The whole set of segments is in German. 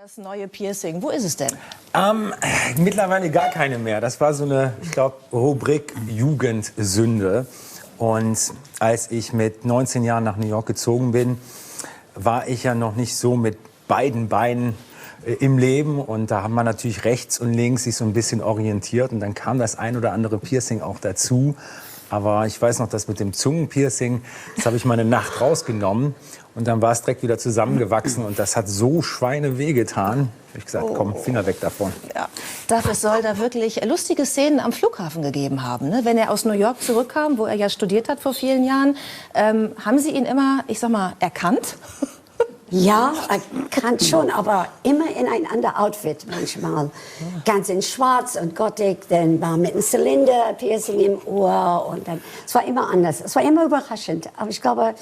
Das neue Piercing, wo ist es denn? Mittlerweile gar keine mehr. Das war so eine, ich glaube, Rubrik Jugendsünde. Und als ich mit 19 Jahren nach New York gezogen bin, war ich ja noch nicht so mit beiden Beinen im Leben. Und da haben wir natürlich rechts und links sich so ein bisschen orientiert. Und dann kam das ein oder andere Piercing auch dazu. Aber ich weiß noch, dass mit dem Zungenpiercing, das habe ich mal eine Nacht rausgenommen. Und dann war es direkt wieder zusammengewachsen. Und das hat so Schweineweh getan. Ich habe gesagt, komm, Finger weg davon. Ja. Es soll da wirklich lustige Szenen am Flughafen gegeben haben. Ne? Wenn er aus New York zurückkam, wo er ja studiert hat vor vielen Jahren, haben Sie ihn immer, ich sag mal, erkannt? Ja, erkannt schon, aber immer in ein anderes Outfit manchmal. Ganz in schwarz und gothic, dann war mit einem Zylinder-Piercing im Ohr. Und dann, es war immer anders. Es war immer überraschend. Aber ich glaube,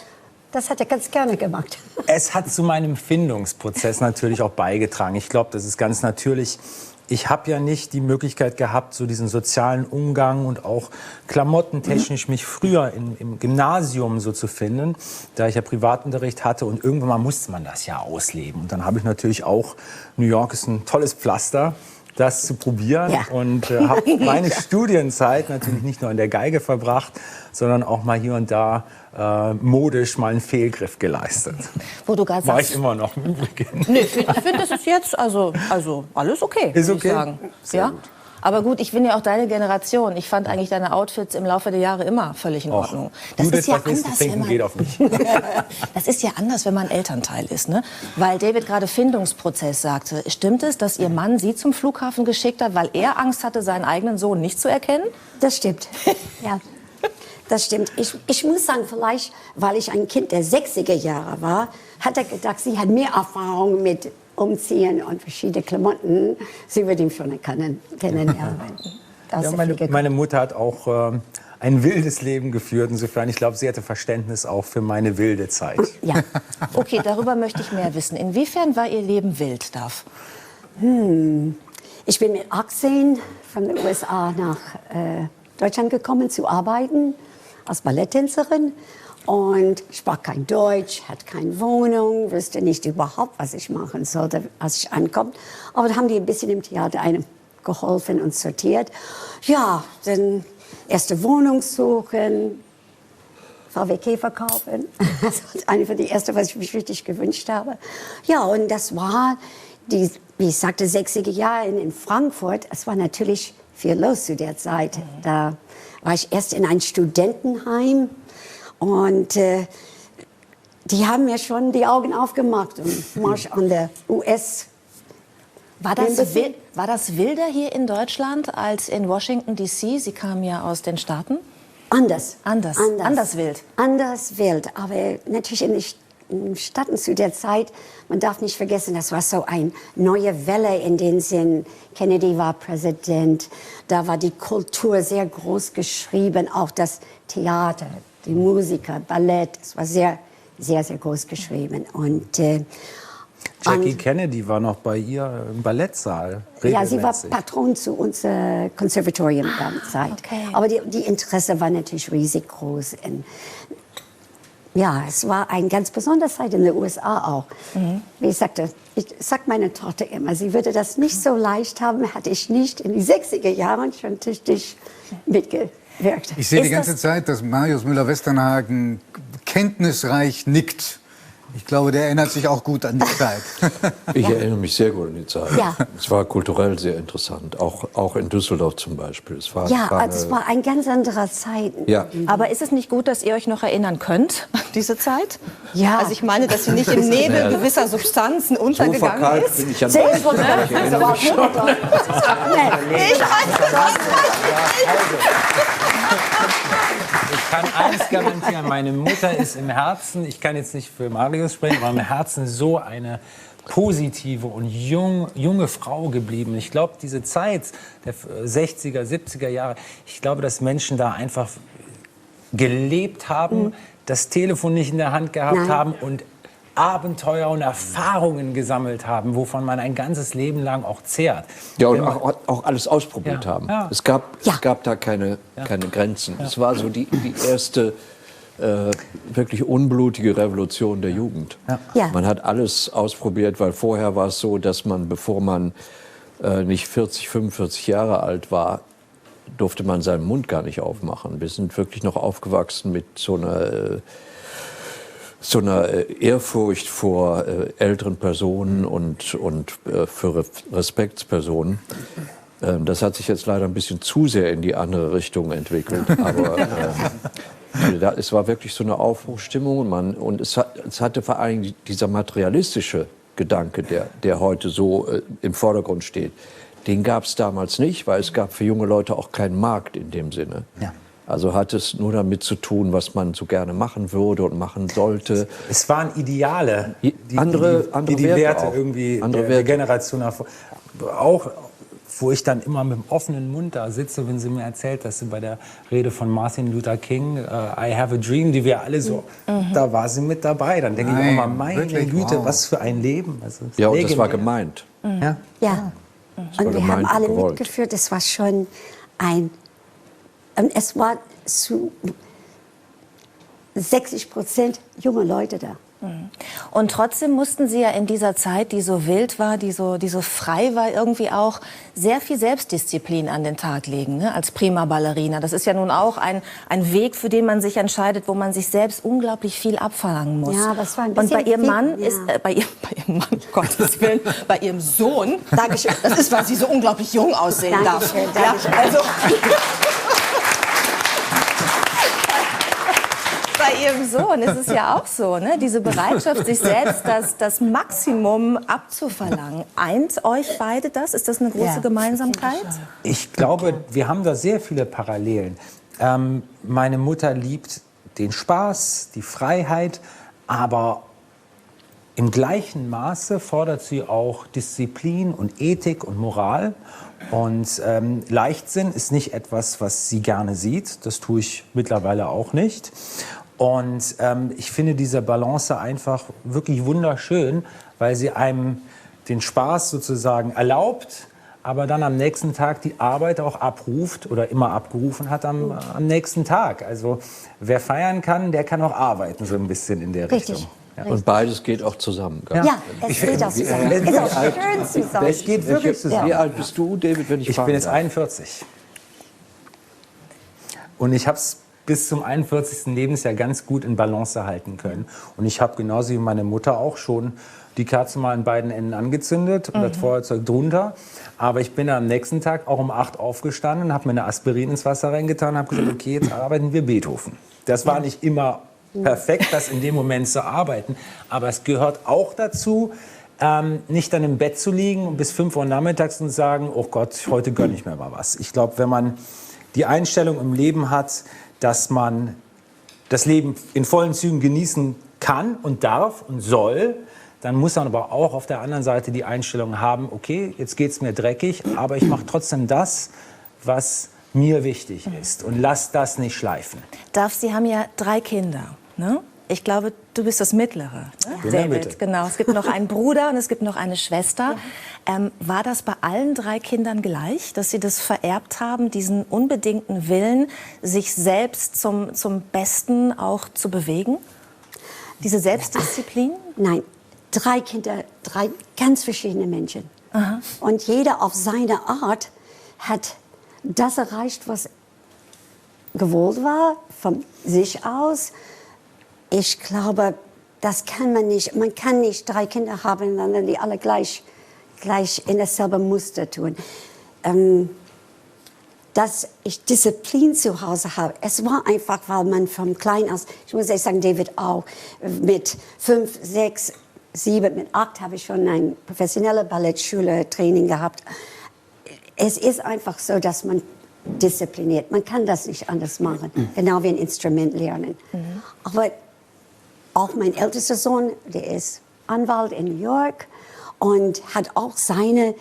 das hat er ganz gerne gemacht. Es hat zu meinem Findungsprozess natürlich auch beigetragen. Ich glaube, das ist ganz natürlich. Ich habe ja nicht die Möglichkeit gehabt, so diesen sozialen Umgang und auch klamottentechnisch mich früher im Gymnasium so zu finden, da ich ja Privatunterricht hatte und irgendwann mal musste man das ja ausleben. Und dann habe ich natürlich auch, New York ist ein tolles Pflaster, das zu probieren, ja. Und habe meine Studienzeit natürlich nicht nur an der Geige verbracht, sondern auch mal hier und da modisch mal einen Fehlgriff geleistet. Wo du gerade war sagst, ich immer noch im Übrigen. Nee, ich finde, das ist jetzt also alles okay. Ist okay? Ich sagen. Sehr ja? gut. Aber gut, ich bin ja auch deine Generation. Ich fand eigentlich deine Outfits im Laufe der Jahre immer völlig in Ordnung. Das ist ja anders, geht auf mich. Das ist ja anders, wenn man Elternteil ist, ne? Weil David gerade Findungsprozess sagte. Stimmt es, dass Ihr Mann Sie zum Flughafen geschickt hat, weil er Angst hatte, seinen eigenen Sohn nicht zu erkennen? Das stimmt. Ja. Das stimmt. Ich muss sagen, vielleicht, weil ich ein Kind der 60er Jahre war, hat er gedacht, sie hat mehr Erfahrung mit Umziehen und verschiedene Klamotten. Sie wird ihn schon kennenlernen. Ja, meine Mutter hat auch ein wildes Leben geführt. Insofern, ich glaube, sie hatte Verständnis auch für meine wilde Zeit. Ja. Okay, darüber möchte ich mehr wissen. Inwiefern war Ihr Leben wild, Daf? Ich bin mit 18 von den USA nach Deutschland gekommen, zu arbeiten als Balletttänzerin. Und ich sprach kein Deutsch, hatte keine Wohnung, wusste nicht überhaupt, was ich machen sollte, als ich ankomme. Aber da haben die ein bisschen im Theater einem geholfen und sortiert. Ja, dann erste Wohnung suchen, VW Käfer kaufen. Das war eine von den ersten, was ich mich richtig gewünscht habe. Ja, und das war, wie ich sagte, 60er Jahre in Frankfurt. Es war natürlich viel los zu der Zeit. Da war ich erst in ein Studentenheim. Und die haben mir schon die Augen aufgemacht und Marsch an der US. War das wilder hier in Deutschland als in Washington, D.C.? Sie kamen ja aus den Staaten. Anders wild. Anders wild, aber natürlich in den Staaten zu der Zeit, man darf nicht vergessen, das war so eine neue Welle in dem Sinn. Kennedy war Präsident, da war die Kultur sehr groß geschrieben, auch das Theater. Die Musiker, Ballett, es war sehr, sehr, sehr groß geschrieben. Und, Jackie Kennedy war noch bei ihr im Ballettsaal. Ja, sie war Patron zu unserem Konservatorium der Zeit. Okay. Aber die Interesse war natürlich riesig groß. Und, ja, es war eine ganz besondere Zeit in den USA auch. Wie ich sagte, ich sag meiner Tochter immer, sie würde das nicht so leicht haben, hatte ich nicht in die 60er Jahren schon tüchtig mitgewirkt. Ich sehe die ganze Zeit, dass Marius Müller-Westernhagen kenntnisreich nickt. Ich glaube, der erinnert sich auch gut an die Zeit. Ich erinnere mich sehr gut an die Zeit. Ja. Es war kulturell sehr interessant, auch in Düsseldorf zum Beispiel. Es war eine ganz andere Zeit. Ja. Aber ist es nicht gut, dass ihr euch noch erinnern könnt an diese Zeit? Ja. Also ich meine, dass sie nicht im Nebel gewisser Substanzen untergegangen ist. Bin ich an Ich kann eins garantieren, meine Mutter ist im Herzen, ich kann jetzt nicht für Marius sprechen, aber im Herzen so eine positive und junge Frau geblieben. Ich glaube, diese Zeit der 60er, 70er Jahre, ich glaube, dass Menschen da einfach gelebt haben, das Telefon nicht in der Hand gehabt haben und Abenteuer und Erfahrungen gesammelt haben, wovon man ein ganzes Leben lang auch zehrt. Ja, und auch alles ausprobiert haben. Ja. Es gab da keine Grenzen. Es war so die erste wirklich unblutige Revolution der Jugend. Ja. Man hat alles ausprobiert, weil vorher war es so, dass man, bevor man nicht 40, 45 Jahre alt war, durfte man seinen Mund gar nicht aufmachen. Wir sind wirklich noch aufgewachsen mit so einer Ehrfurcht vor älteren Personen und für Respektspersonen. Das hat sich jetzt leider ein bisschen zu sehr in die andere Richtung entwickelt. Aber es war wirklich so eine Aufbruchsstimmung. Und es hatte vor allem dieser materialistische Gedanke, der heute so im Vordergrund steht. Den gab es damals nicht, weil es gab für junge Leute auch keinen Markt in dem Sinne. Ja. Also hat es nur damit zu tun, was man so gerne machen würde und machen sollte. Es waren Ideale, die andere Werte auch. irgendwie Andere der Generation davor. Auch, wo ich dann immer mit dem offenen Mund da sitze, wenn sie mir erzählt, dass sie bei der Rede von Martin Luther King, I have a dream, die wir alle so, da war sie mit dabei. Dann denke ich auch mal, meine Güte, was für ein Leben. Also, ja, und das war gemeint. Ja. Und wir haben alle mitgeführt. Es war schon es war zu 60% junge Leute da. Und trotzdem mussten Sie ja in dieser Zeit, die so wild war, die so frei war, irgendwie auch sehr viel Selbstdisziplin an den Tag legen, ne? Als Prima Ballerina. Das ist ja nun auch ein Weg, für den man sich entscheidet, wo man sich selbst unglaublich viel abverlangen muss. Ja, das war ein bisschen und bei Ihrem Mann ja. ist, bei Ihrem Mann, Gottes Willen, bei Ihrem Sohn, Dankeschön, das ist, weil Sie so unglaublich jung aussehen darf. Dankeschön. Ja, also bei Ihrem Sohn ist es ja auch so, ne? Diese Bereitschaft, sich selbst das Maximum abzuverlangen. Eint euch beide das? Ist das eine große Gemeinsamkeit? Ich glaube, wir haben da sehr viele Parallelen. Meine Mutter liebt den Spaß, die Freiheit, aber im gleichen Maße fordert sie auch Disziplin und Ethik und Moral. Und Leichtsinn ist nicht etwas, was sie gerne sieht. Das tue ich mittlerweile auch nicht. Und ich finde diese Balance einfach wirklich wunderschön, weil sie einem den Spaß sozusagen erlaubt, aber dann am nächsten Tag die Arbeit auch abruft oder immer abgerufen hat am nächsten Tag. Also wer feiern kann, der kann auch arbeiten, so ein bisschen in der Richtung. Ja. Und beides geht auch zusammen. Gell? Ja, es geht auch zusammen. Es ist auch schön zusammen. Es geht wirklich zusammen. Wie alt bist du, David, wenn ich bin jetzt 41. Und ich habe es bis zum 41. Lebensjahr ganz gut in Balance halten können. Und ich habe genauso wie meine Mutter auch schon die Kerze mal an beiden Enden angezündet und das Feuerzeug drunter. Aber ich bin am nächsten Tag auch um 8 aufgestanden, habe mir eine Aspirin ins Wasser reingetan und habe gesagt, okay, jetzt arbeiten wir Beethoven. Das war nicht immer perfekt, das in dem Moment zu arbeiten. Aber es gehört auch dazu, nicht dann im Bett zu liegen und bis 5 Uhr nachmittags und sagen, oh Gott, heute gönne ich mir mal was. Ich glaube, wenn man die Einstellung im Leben hat, dass man das Leben in vollen Zügen genießen kann und darf und soll, dann muss man aber auch auf der anderen Seite die Einstellung haben, okay, jetzt geht es mir dreckig, aber ich mache trotzdem das, was mir wichtig ist und lass das nicht schleifen. Sie haben ja 3 Kinder, ne? Ich glaube, du bist das Mittlere, ne? David. Genau. Es gibt noch einen Bruder und es gibt noch eine Schwester. War das bei allen 3 Kindern gleich, dass sie das vererbt haben, diesen unbedingten Willen, sich selbst zum Besten auch zu bewegen? Diese Selbstdisziplin? Nein, 3 Kinder, 3 ganz verschiedene Menschen. Aha. Und jeder auf seine Art hat das erreicht, was gewollt war, von sich aus. Ich glaube, das kann man nicht. Man kann nicht 3 Kinder haben und dann die alle gleich in dasselbe Muster tun. Dass ich Disziplin zu Hause habe, es war einfach, weil man vom Klein aus, ich muss ehrlich sagen, David auch, mit 5, 6, 7, mit 8 habe ich schon ein professionelle Ballettschule-Training gehabt. Es ist einfach so, dass man diszipliniert. Man kann das nicht anders machen, genau wie ein Instrument lernen. Aber auch mein ältester Sohn, der ist Anwalt in New York und hat auch seine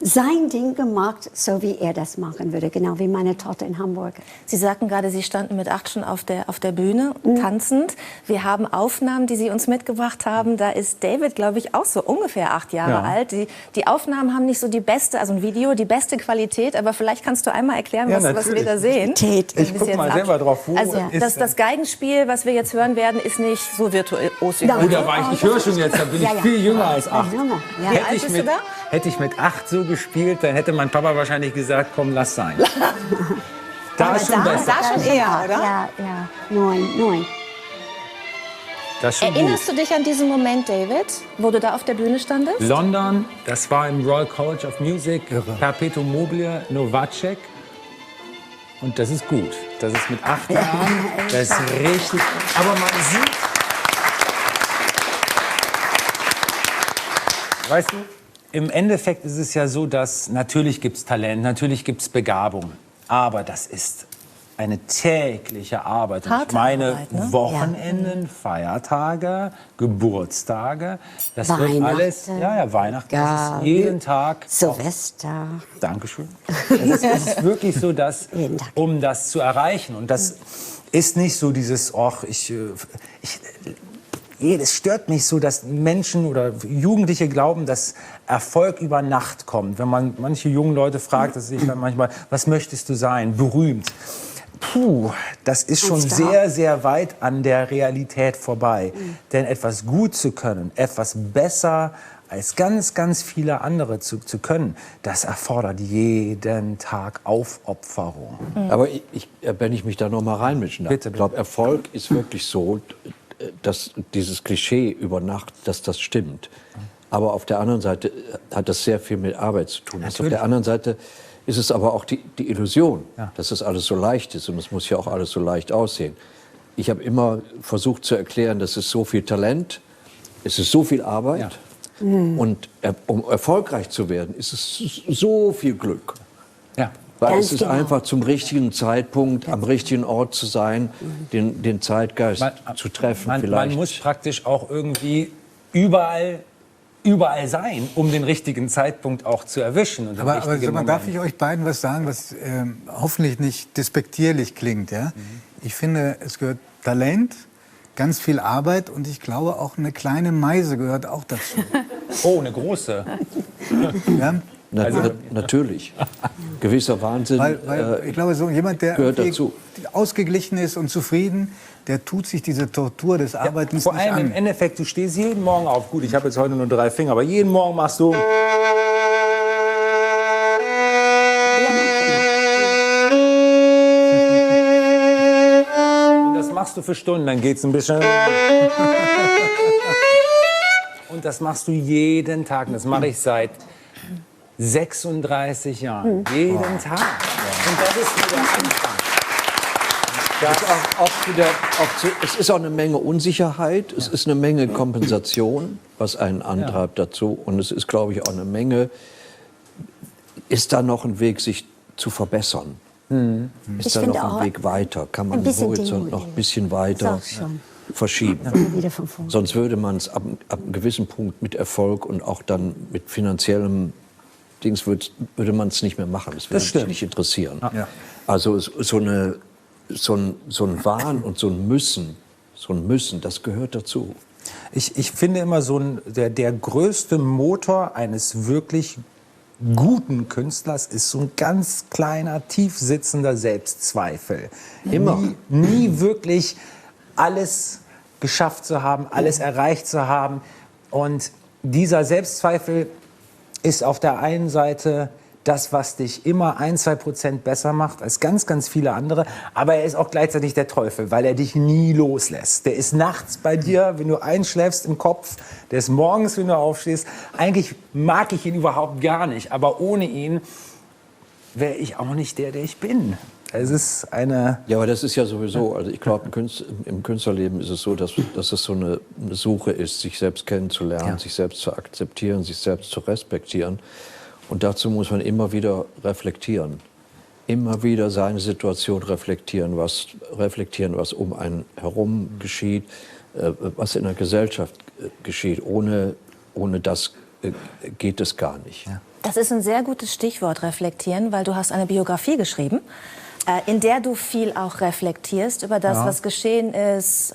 sein Ding gemacht, so wie er das machen würde, genau wie meine Tochter in Hamburg. Sie sagten gerade, Sie standen mit 8 schon auf der Bühne, tanzend. Wir haben Aufnahmen, die Sie uns mitgebracht haben. Da ist David, glaube ich, auch so ungefähr 8 Jahre alt. Die Aufnahmen haben nicht so die beste, also ein Video, die beste Qualität. Aber vielleicht kannst du einmal erklären, was wir da sehen. Ich guck mal selber drauf. Also das Geigenspiel, was wir jetzt hören werden, ist nicht so virtuos. Ich höre schon jetzt, da bin ich viel jünger als 8. Ja. Wie alt bist du da? Hätte ich mit 8 so gespielt, dann hätte mein Papa wahrscheinlich gesagt, komm, lass sein. Da ist schon besser. Da schon eher, oder? Ja, 9. Das ist schon Erinnerst du dich an diesen Moment, David, wo du da auf der Bühne standest? London, das war im Royal College of Music, Perpetuum mobile, Novacek. Und das ist gut. Das ist mit 8 Jahren, das ist richtig. Aber man sieht, weißt du, im Endeffekt ist es ja so, dass natürlich gibt es Talent, natürlich gibt es Begabung. Aber das ist eine tägliche Arbeit. Und ich meine, Arbeit, ne? Wochenenden, Feiertage, Geburtstage, das wird alles, Weihnachten, das ist jeden Tag. Silvester. Dankeschön. Es ist wirklich so, dass, um das zu erreichen, und das ist nicht so dieses, es stört mich so, dass Menschen oder Jugendliche glauben, dass Erfolg über Nacht kommt. Wenn man manche jungen Leute fragt, dass ich dann manchmal, was möchtest du sein? Berühmt. Das ist schon sehr, sehr weit an der Realität vorbei. Denn etwas gut zu können, etwas besser als ganz, ganz viele andere zu können, das erfordert jeden Tag Aufopferung. Aber wenn ich mich da noch mal reinmischen darf, ich glaube, Erfolg ist wirklich so, dass dieses Klischee über Nacht, dass das stimmt. Aber auf der anderen Seite hat das sehr viel mit Arbeit zu tun. Auf der anderen Seite ist es aber auch die Illusion, dass das alles so leicht ist. Und es muss ja auch alles so leicht aussehen. Ich habe immer versucht zu erklären, das ist so viel Talent, es ist so viel Arbeit. Ja. Und um erfolgreich zu werden, ist es so viel Glück. Ja. Weil es ist einfach zum richtigen Zeitpunkt, am richtigen Ort zu sein, den Zeitgeist zu treffen. Man muss praktisch auch irgendwie überall sein, um den richtigen Zeitpunkt auch zu erwischen. Und aber darf ich euch beiden was sagen, was hoffentlich nicht despektierlich klingt? Ja? Ich finde, es gehört Talent, ganz viel Arbeit und ich glaube auch eine kleine Meise gehört auch dazu. Oh, eine große. Ja? Natürlich. Gewisser Wahnsinn weil ich glaube, so jemand, der ausgeglichen ist und zufrieden, der tut sich diese Tortur des Arbeitens vor nicht allem an. Im Endeffekt, du stehst jeden Morgen auf. Gut, ich habe jetzt heute nur 3 Finger, aber jeden Morgen machst du... Und das machst du für Stunden, dann geht's ein bisschen... Und das machst du jeden Tag. Und das mache ich seit 36 Jahren. Jeden Tag. Und das ist wieder Anfang. Es ist auch eine Menge Unsicherheit, es ist eine Menge Kompensation, was einen antreibt dazu. Und es ist, glaube ich, auch eine Menge, ist da noch ein Weg, sich zu verbessern? Ist da noch ein Weg weiter? Kann man den Horizont noch ein bisschen weiter verschieben? Sonst würde man es ab einem gewissen Punkt mit Erfolg und auch dann mit finanziellem Dings würde man es nicht mehr machen. Das würde mich nicht interessieren. Ja. Also so ein Wahn und so ein Müssen, das gehört dazu. Ich finde immer der größte Motor eines wirklich guten Künstlers ist so ein ganz kleiner, tief sitzender Selbstzweifel. Immer. Nie wirklich alles geschafft zu haben, alles erreicht zu haben. Und dieser Selbstzweifel ist auf der einen Seite das, was dich immer 1-2% besser macht als ganz, ganz viele andere. Aber er ist auch gleichzeitig der Teufel, weil er dich nie loslässt. Der ist nachts bei dir, wenn du einschläfst im Kopf. Der ist morgens, wenn du aufstehst. Eigentlich mag ich ihn überhaupt gar nicht. Aber ohne ihn wäre ich auch nicht der ich bin. Es ist eine... Ja, aber das ist ja sowieso, also ich glaube, im Künstlerleben ist es so, dass es so eine Suche ist, sich selbst kennenzulernen, sich selbst zu akzeptieren, sich selbst zu respektieren. Und dazu muss man immer wieder reflektieren. Immer wieder seine Situation reflektieren, was um einen herum geschieht, was in der Gesellschaft geschieht. Ohne das geht es gar nicht. Ja. Das ist ein sehr gutes Stichwort, reflektieren, weil du hast eine Biografie geschrieben, in der du viel auch reflektierst über das, was geschehen ist,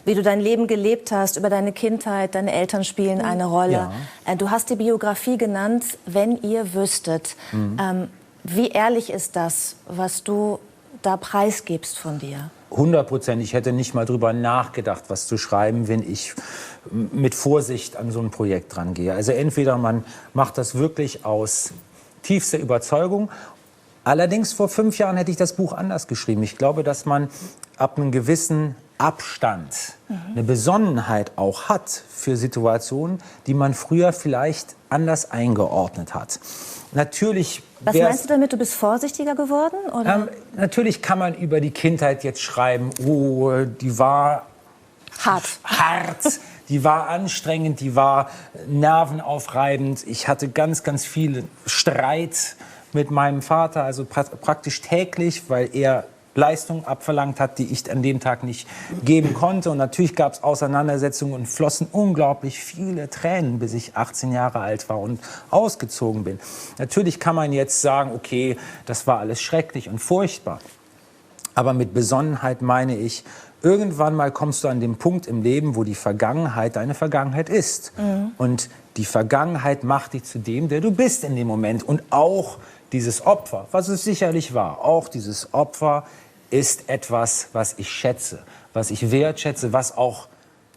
wie du dein Leben gelebt hast, über deine Kindheit, deine Eltern spielen eine Rolle. Ja. Du hast die Biografie genannt, wenn ihr wüsstet. Wie ehrlich ist das, was du da preisgibst von dir? 100%. Ich hätte nicht mal drüber nachgedacht, was zu schreiben, wenn ich mit Vorsicht an so ein Projekt rangehe. Also entweder man macht das wirklich aus tiefster Überzeugung. Allerdings vor 5 Jahren hätte ich das Buch anders geschrieben. Ich glaube, dass man ab einem gewissen Abstand eine Besonnenheit auch hat für Situationen, die man früher vielleicht anders eingeordnet hat. Natürlich. Was meinst du damit? Du bist vorsichtiger geworden? Oder? Natürlich kann man über die Kindheit jetzt schreiben, oh, die war hart, die war anstrengend, die war nervenaufreibend. Ich hatte ganz, ganz viel Streit mit meinem Vater, also praktisch täglich, weil er Leistung abverlangt hat, die ich an dem Tag nicht geben konnte. Und natürlich gab es Auseinandersetzungen und flossen unglaublich viele Tränen, bis ich 18 Jahre alt war und ausgezogen bin. Natürlich kann man jetzt sagen, okay, das war alles schrecklich und furchtbar. Aber mit Besonnenheit meine ich, irgendwann mal kommst du an den Punkt im Leben, wo die Vergangenheit deine Vergangenheit ist. Und die Vergangenheit macht dich zu dem, der du bist in dem Moment. Und auch dieses Opfer, was es sicherlich war, auch dieses Opfer ist etwas, was ich schätze, was ich wertschätze, was auch,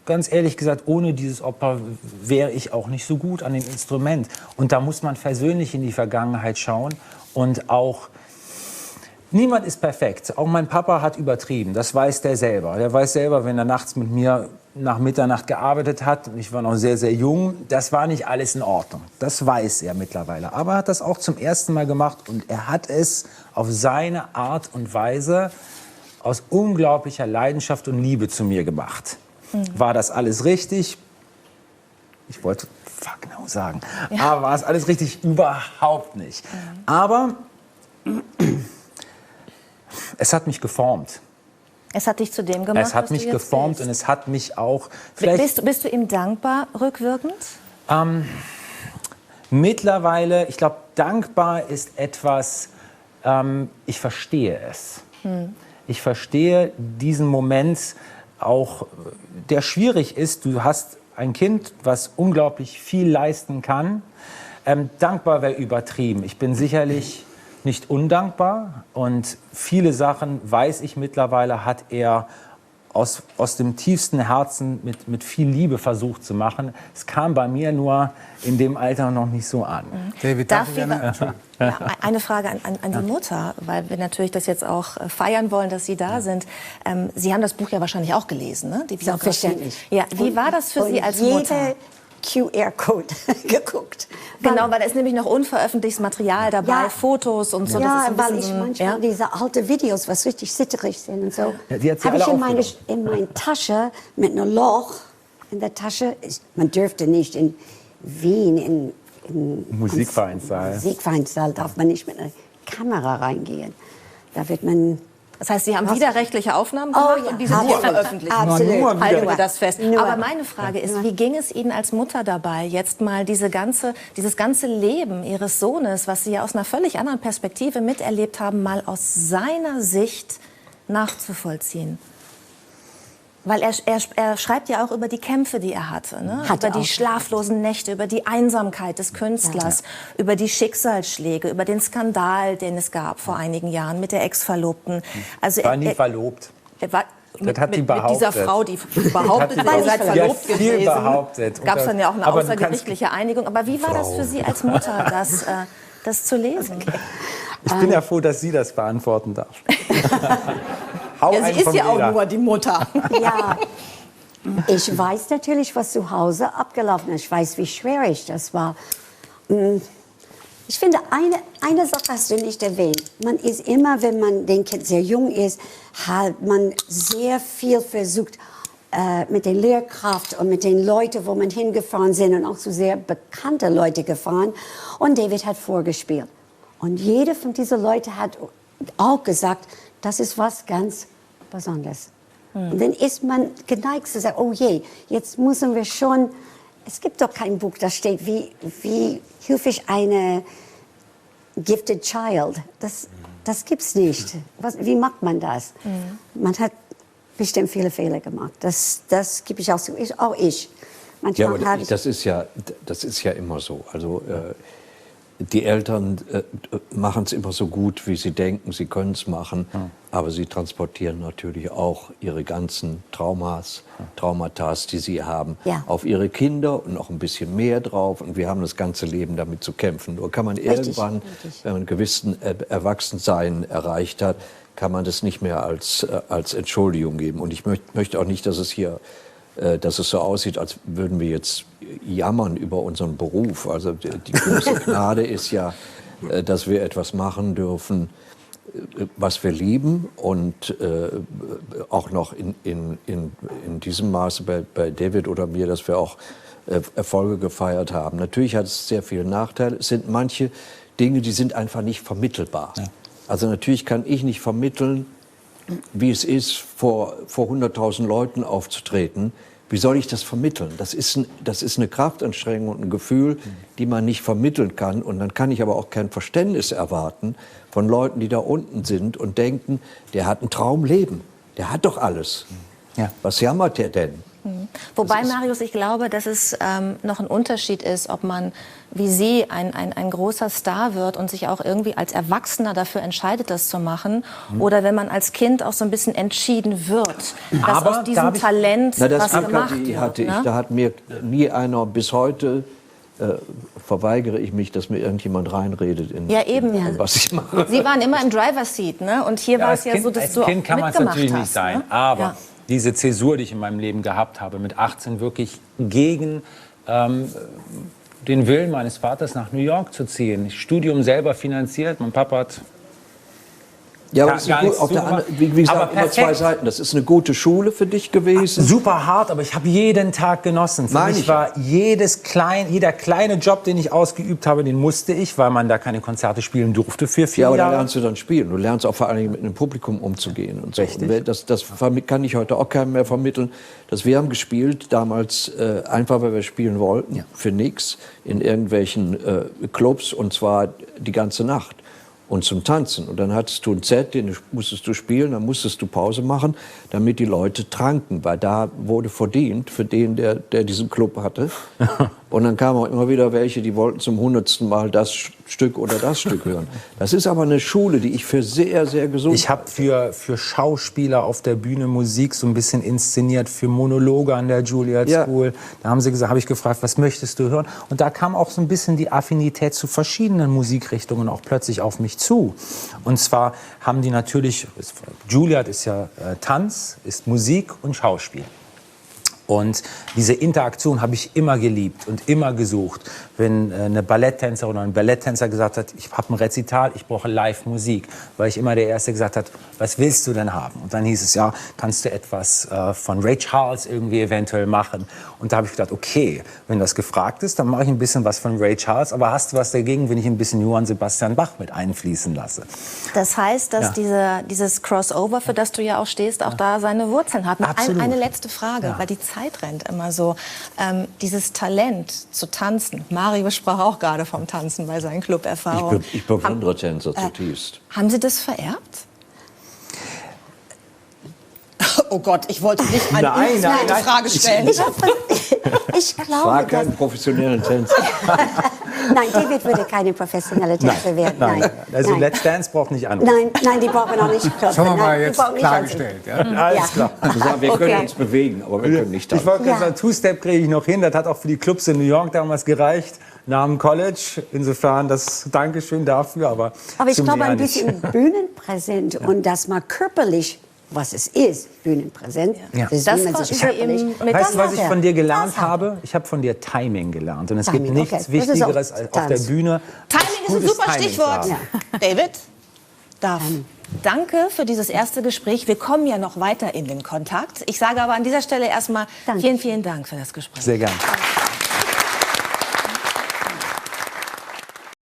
ganz ehrlich gesagt, ohne dieses Opfer wäre ich auch nicht so gut an dem Instrument. Und da muss man versöhnlich in die Vergangenheit schauen und auch, niemand ist perfekt. Auch mein Papa hat übertrieben, das weiß der selber. Der weiß selber, wenn er nachts mit mir nach Mitternacht gearbeitet hat, und ich war noch sehr, sehr jung, das war nicht alles in Ordnung. Das weiß er mittlerweile. Aber er hat das auch zum ersten Mal gemacht und er hat es auf seine Art und Weise aus unglaublicher Leidenschaft und Liebe zu mir gemacht. War das alles richtig? Ich wollte fuck no sagen. Ja. Aber war es alles richtig? Überhaupt nicht. Aber es hat mich geformt. Es hat dich zu dem gemacht, es hat mich geformt und es hat mich auch... Bist du ihm dankbar rückwirkend? Mittlerweile, ich glaube, dankbar ist etwas, ich verstehe es. Ich verstehe diesen Moment auch, der schwierig ist. Du hast ein Kind, was unglaublich viel leisten kann. Dankbar wäre übertrieben. Ich bin sicherlich nicht undankbar und viele Sachen, weiß ich mittlerweile, hat er aus dem tiefsten Herzen mit viel Liebe versucht zu machen. Es kam bei mir nur in dem Alter noch nicht so an. David, eine Frage an die Mutter, weil wir natürlich das jetzt auch feiern wollen, dass Sie da sind. Sie haben das Buch ja wahrscheinlich auch gelesen, ne? Die Selbstverständlich. Ja, wie war das für Sie als Mutter? QR-Code geguckt. Genau, weil da ist nämlich noch unveröffentlichtes Material dabei, Fotos und so. Ja, weil ich manchmal diese alten Videos, was richtig zitterig sind und so, ja, die hat sie habe alle ich in meine Tasche mit einem Loch in der Tasche. Man dürfte nicht in Wien in Musikvereinssaal darf man nicht mit einer Kamera reingehen. Da wird man... Das heißt, Sie haben widerrechtliche Aufnahmen gemacht und diese sind veröffentlicht. Absolut. Halten wir das fest. Aber meine Frage ist, wie ging es Ihnen als Mutter dabei, jetzt mal dieses ganze Leben Ihres Sohnes, was Sie ja aus einer völlig anderen Perspektive miterlebt haben, mal aus seiner Sicht nachzuvollziehen? Weil er schreibt ja auch über die Kämpfe, die er hatte, ne? Über die schlaflosen Nächte, über die Einsamkeit des Künstlers, über die Schicksalsschläge, über den Skandal, den es gab vor einigen Jahren mit der Ex-Verlobten. Also war nie verlobt. Er war das hat die behauptet. Mit dieser Frau, die behauptet, ihr seid verlobt gewesen. Behauptet. Gab es dann ja auch eine außergerichtliche Einigung. Aber wie war das für Sie als Mutter, das zu lesen? Ich bin ja froh, dass sie das beantworten darf. Ja, sie ist ja auch nur die Mutter. Ja, ich weiß natürlich, was zu Hause abgelaufen ist. Ich weiß, wie schwierig das war. Ich finde, eine Sache hast du nicht erwähnt. Man ist immer, wenn man den Kind sehr jung ist, hat man sehr viel versucht, mit den Lehrkraft und mit den Leuten, wo man hingefahren sind und auch so sehr bekannte Leute gefahren. Und David hat vorgespielt. Und jeder von diesen Leuten hat auch gesagt, das ist was ganz Besonderes. Und dann ist man geneigt zu sagen, oh je, jetzt müssen wir schon Es gibt doch kein Buch, das steht, wie hilfe ich eine gifted child. Das gibt's nicht. Wie macht man das? Man hat bestimmt viele Fehler gemacht. Das gebe ich auch zu. Auch ich. Manchmal Ja, aber das ist ja immer so. Also die Eltern machen es immer so gut, wie sie denken, sie können es machen. Aber sie transportieren natürlich auch ihre ganzen Traumata, die sie haben, auf ihre Kinder und noch ein bisschen mehr drauf. Und wir haben das ganze Leben damit zu kämpfen. Nur kann man irgendwann, wenn man einen gewissen Erwachsensein erreicht hat, kann man das nicht mehr als Entschuldigung geben. Und ich möchte auch nicht, dass es hier dass es so aussieht, als würden wir jetzt jammern über unseren Beruf. Also die große Gnade ist ja, dass wir etwas machen dürfen, was wir lieben und auch noch in diesem Maße bei David oder mir, dass wir auch Erfolge gefeiert haben. Natürlich hat es sehr viele Nachteile. Es sind manche Dinge, die sind einfach nicht vermittelbar. Ja. Also natürlich kann ich nicht vermitteln, wie es ist, vor 100.000 Leuten aufzutreten. Wie soll ich das vermitteln? Das ist eine Kraftanstrengung und ein Gefühl, die man nicht vermitteln kann. Und dann kann ich aber auch kein Verständnis erwarten von Leuten, die da unten sind und denken, der hat ein Traumleben, der hat doch alles. Ja. Was jammert der denn? Wobei, Marius, ich glaube, dass es noch ein Unterschied ist, ob man wie Sie ein großer Star wird und sich auch irgendwie als Erwachsener dafür entscheidet, das zu machen, oder wenn man als Kind auch so ein bisschen entschieden wird, dass aus diesem Talent was gemacht wird. Da hat mir nie einer bis heute verweigere ich mich, dass mir irgendjemand reinredet in was ich mache. Sie waren immer im Driver's Seat, ne? Und hier war es ja so, dass du auch Als Kind kann man es natürlich nicht sein, ne? aber diese Zäsur, die ich in meinem Leben gehabt habe, mit 18 wirklich gegen den Willen meines Vaters nach New York zu ziehen. Studium selber finanziert, mein Papa hat... Ja, aber das ist auf der anderen, wie gesagt, immer zwei Seiten. Das ist eine gute Schule für dich gewesen. Super hart, aber ich habe jeden Tag genossen. Für mich war jeder kleine Job, den ich ausgeübt habe, den musste ich, weil man da keine Konzerte spielen durfte für 4 Jahre. Ja, aber da lernst du dann spielen. Du lernst auch vor allem mit einem Publikum umzugehen. Und so. Richtig. Das kann ich heute auch keinem mehr vermitteln. Dass wir haben gespielt, damals einfach, weil wir spielen wollten, für nichts, in irgendwelchen Clubs, und zwar die ganze Nacht. Und zum Tanzen. Und dann hattest du ein Set, den musstest du spielen, dann musstest du Pause machen, damit die Leute tranken, weil da wurde verdient für den, der diesen Club hatte. Und dann kamen auch immer wieder welche, die wollten zum 100. Mal das Stück oder das Stück hören. Das ist aber eine Schule, die ich für sehr, sehr gesund Ich habe für Schauspieler auf der Bühne Musik so ein bisschen inszeniert, für Monologe an der Juilliard School. Da habe ich gefragt, was möchtest du hören? Und da kam auch so ein bisschen die Affinität zu verschiedenen Musikrichtungen auch plötzlich auf mich zu. Und zwar haben die natürlich, Juilliard ist ja Tanz, ist Musik und Schauspiel. Und diese Interaktion habe ich immer geliebt und immer gesucht. Wenn eine Balletttänzerin oder ein Balletttänzer gesagt hat, ich habe ein Rezital, ich brauche Live-Musik, weil ich immer der Erste gesagt hat, was willst du denn haben? Und dann hieß es, ja, kannst du etwas von Ray Charles irgendwie eventuell machen? Und da habe ich gedacht, okay, wenn das gefragt ist, dann mache ich ein bisschen was von Ray Charles, aber hast du was dagegen, wenn ich ein bisschen Johann Sebastian Bach mit einfließen lasse? Das heißt, dass dieses Crossover, für das du ja auch stehst, auch da seine Wurzeln hat. Eine letzte Frage, weil die Zeit rennt immer so. Dieses Talent zu tanzen, Mario sprach auch gerade vom Tanzen bei seinen Club-Erfahrungen. Ich bewundere Tänzer zutiefst. Haben Sie das vererbt? Oh Gott, ich wollte nicht eine Frage stellen. Ich glaube, war kein professioneller Tänzer. Nein, David würde keine professionelle Tänzer werden. Nein. Also Let's Dance braucht nicht anrufen. Nein, die brauchen auch nicht. Das haben wir mal jetzt klargestellt. Ja? Alles klar. Wir können uns bewegen, aber wir können nicht tanzen. Ich wollte gerade sagen, Two-Step kriege ich noch hin. Das hat auch für die Clubs in New York damals gereicht. Nach dem College. Insofern das Dankeschön dafür. Aber ich glaube, ein bisschen bühnenpräsent und das mal körperlich, was es ist, bühnenpräsent. Ja. Das konnten Sie eben mit. Weißt du, was ich von dir gelernt habe? Ich habe von dir Timing gelernt. Und es gibt nichts Wichtigeres als auf der Bühne. Timing ist ein super Stichwort. Ja. David, danke für dieses erste Gespräch. Wir kommen ja noch weiter in den Kontakt. Ich sage aber an dieser Stelle erstmal vielen, vielen Dank für das Gespräch. Sehr gerne.